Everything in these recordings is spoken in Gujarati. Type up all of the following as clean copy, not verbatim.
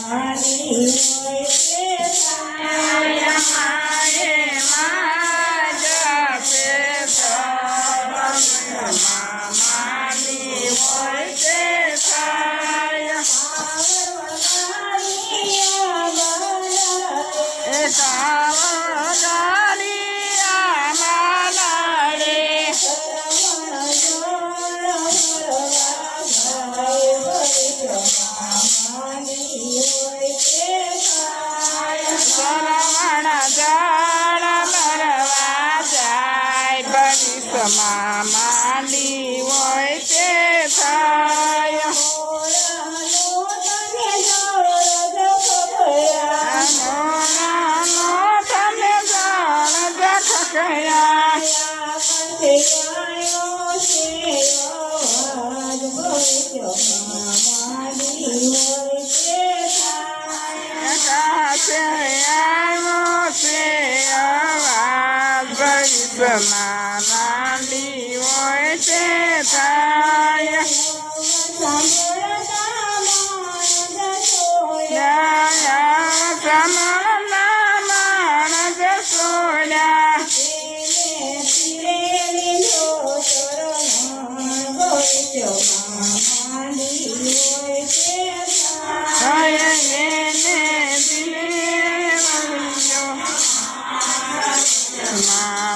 મારી હોય તે થાય માએ જપે માની હોય તે થાય માની હોય તે થાય તમે જાણ જખ કયા કાશે આવ્યો છે અવાજ માની હોય તે થાય સમરના માણસ સોડ્યા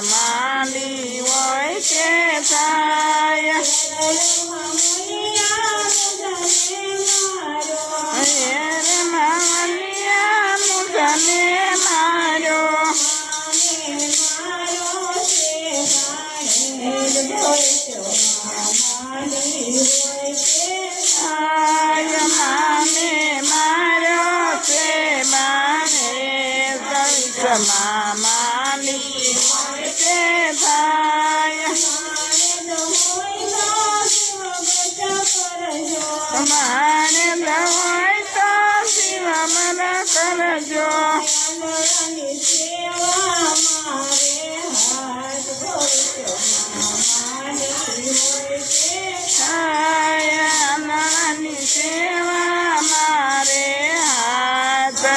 માની હોય તે થાય મામલિયા મુદને માર્યો માને માર્યો છે માને માની હોય તે થાય માને હોય તો શિવ મન કરજો નાની સેવા મારે હાથ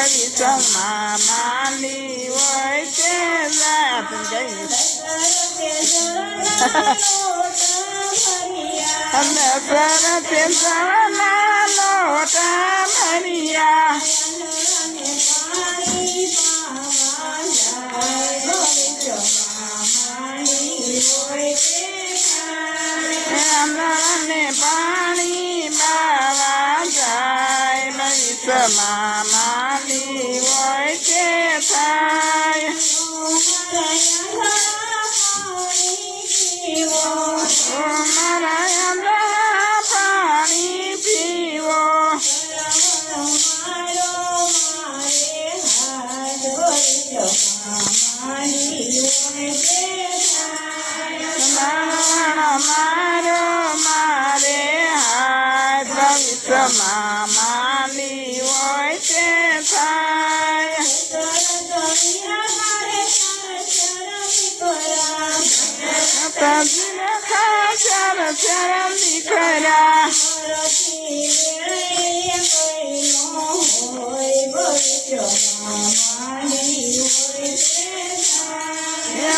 માની હોય તે જાત અને સરતે સવના લોટા ભર્યા ને પાણી બાવા જાય માની હોય તે થાય મારા પાણી પીવો મારો મારે હાથ માની હોય તે થાય તજીને ખાચર ચરમ દીકરા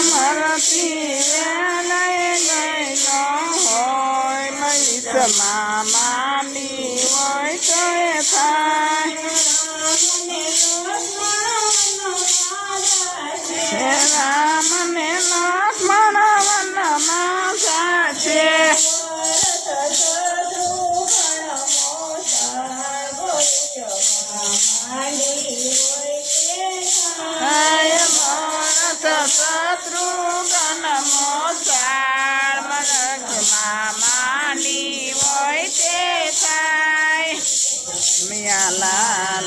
મરતી વેલાએ ગયેલો હોય માની હોય તો થાય રામ ને લક્ષ્મણ વનમાં છે ભરત